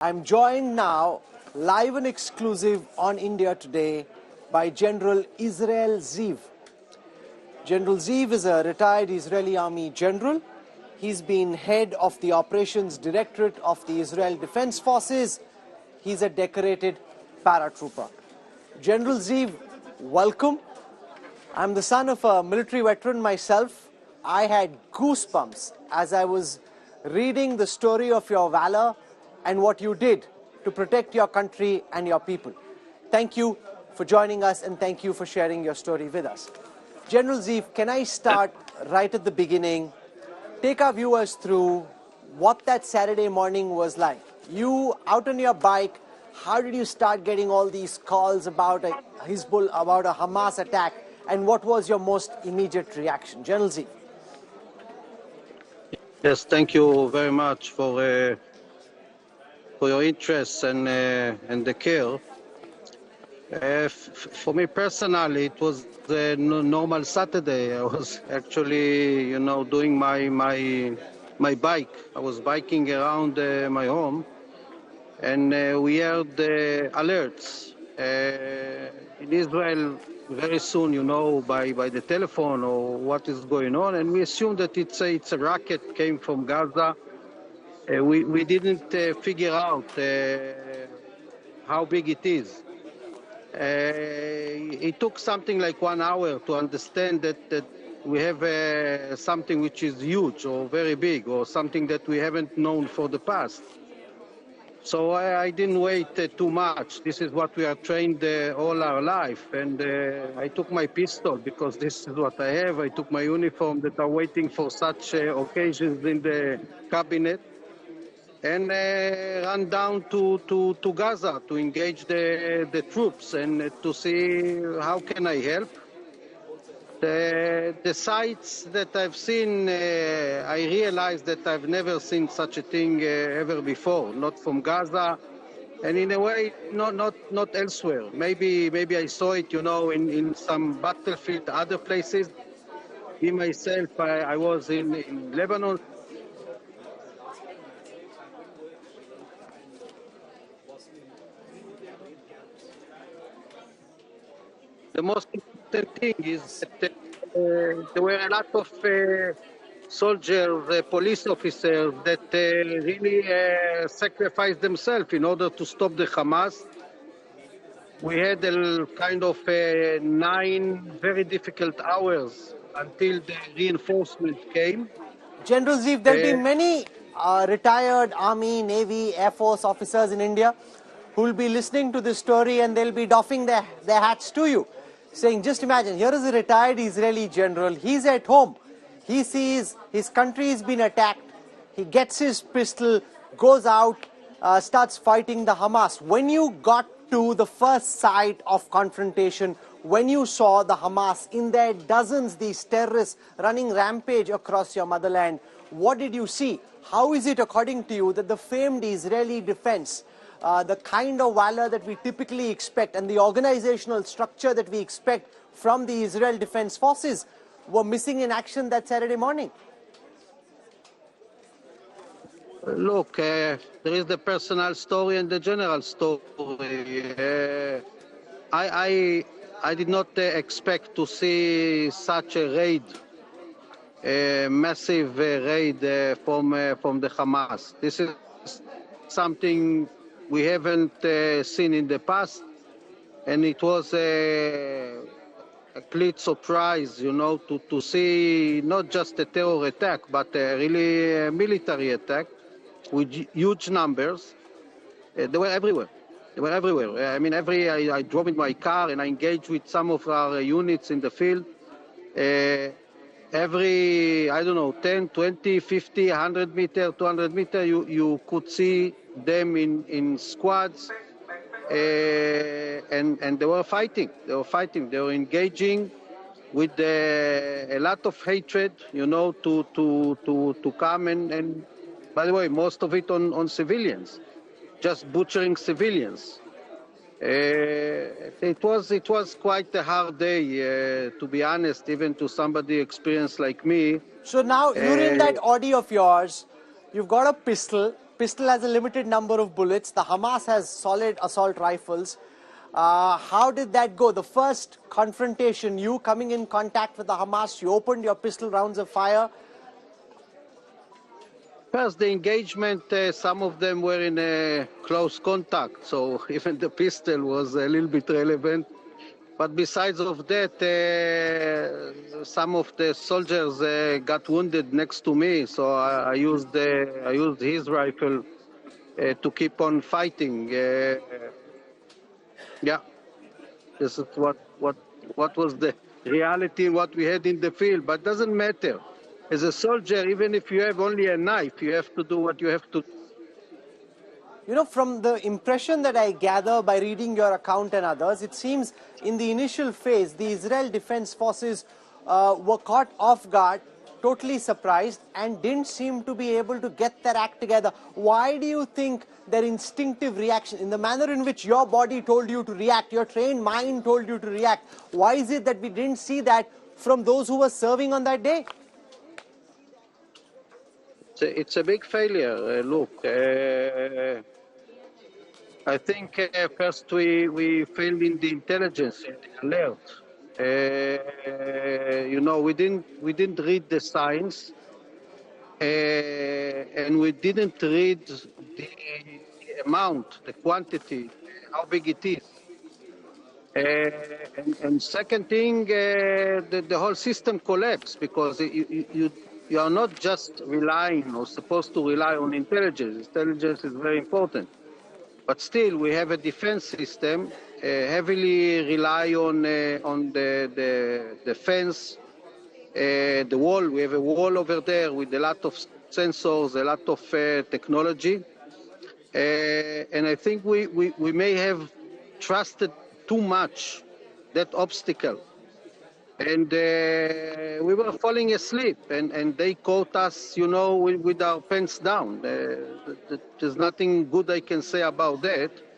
I'm joined now, live and exclusive on India Today, by General Israel Ziv. General Ziv is a retired Israeli Army general. He's been head of the Operations Directorate of the Israel Defense Forces. He's a decorated paratrooper. General Ziv, welcome. I'm the son of a military veteran myself. I had goosebumps as I was reading the story of your valor and what you did to protect your country and your people. Thank you for joining us and thank you for sharing your story with us. General Ziv, can I start right at the beginning? Take our viewers through what that Saturday morning was like. You out on your bike, how did you start getting all these calls about a Hamas attack, and what was your most immediate reaction? General Ziv. Yes, thank you very much for your interest and the care. For me personally, it was a normal Saturday. I was actually, doing my bike. I was biking around my home, and we heard alerts in Israel very soon, by the telephone or what is going on, and we assumed that it's a rocket came from Gaza. We didn't figure out how big it is. It took something like 1 hour to understand that we have something which is huge or very big or something that we haven't known for the past. So I didn't wait too much. This is what we are trained all our life. And I took my pistol because this is what I have. I took my uniform that are waiting for such occasions in the cabinet, and ran down to Gaza to engage the troops and to see how can I help. The sights that I've seen, I realized that I've never seen such a thing ever before, not from Gaza, and in a way, not elsewhere. Maybe I saw it, in some battlefield, other places. Me myself, I was in Lebanon. The most important thing is that there were a lot of soldiers, police officers that really sacrificed themselves in order to stop the Hamas. We had a kind of 9 very difficult hours until the reinforcement came. General Ziv, there'll be many retired Army, Navy, Air Force officers in India who will be listening to this story and they'll be doffing their hats to you, saying, just imagine, here is a retired Israeli general, he's at home, he sees his country has been attacked, he gets his pistol, goes out, starts fighting the Hamas. When you got to the first site of confrontation, when you saw the Hamas in their dozens, these terrorists running rampage across your motherland, what did you see? How is it, according to you, that the famed Israeli defense, the kind of valor that we typically expect and the organizational structure that we expect from the Israel Defense Forces were missing in action that Saturday morning? Look, there is the personal story and the general story. I did not expect to see such a raid, a massive raid from the Hamas. This is something we haven't seen in the past, and it was a complete surprise, to see not just a terror attack, but really a military attack with huge numbers. They were everywhere. They were everywhere. I mean, I drove in my car and I engaged with some of our units in the field. Every, I don't know, 10, 20, 50, 100 meter, 200 meter, you could see them in squads. And they were fighting. They were engaging with a lot of hatred, to come and by the way, most of it on civilians, just butchering civilians. It was quite a hard day, to be honest, even to somebody experienced like me. So now you're in that Audi of yours, you've got a pistol, pistol has a limited number of bullets. The Hamas has solid assault rifles. How did that go? The first confrontation, you coming in contact with the Hamas, you opened your pistol rounds of fire. First, the engagement, some of them were in close contact, so even the pistol was a little bit relevant. But besides of that, some of the soldiers got wounded next to me, so I used his rifle to keep on fighting. Yeah, this is what was the reality, what we had in the field, but doesn't matter. As a soldier, even if you have only a knife, you have to do what you have to do. You know, from the impression that I gather by reading your account and others, it seems in the initial phase, the Israel Defense Forces were caught off guard, totally surprised, and didn't seem to be able to get their act together. Why do you think their instinctive reaction, in the manner in which your body told you to react, your trained mind told you to react, why is it that we didn't see that from those who were serving on that day? It's a big failure. Look, I think first we failed in the intelligence, in the alert. You know, we didn't read the signs, and we didn't read the amount, the quantity, how big it is. And second thing, the whole system collapsed because you are not just relying or supposed to rely on intelligence. Intelligence is very important. But still, we have a defense system heavily rely on the fence, the wall. We have a wall over there with a lot of sensors, a lot of technology. And I think we may have trusted too much that obstacle. And we were falling asleep, and they caught us, you know, with our pants down. There's nothing good I can say about that.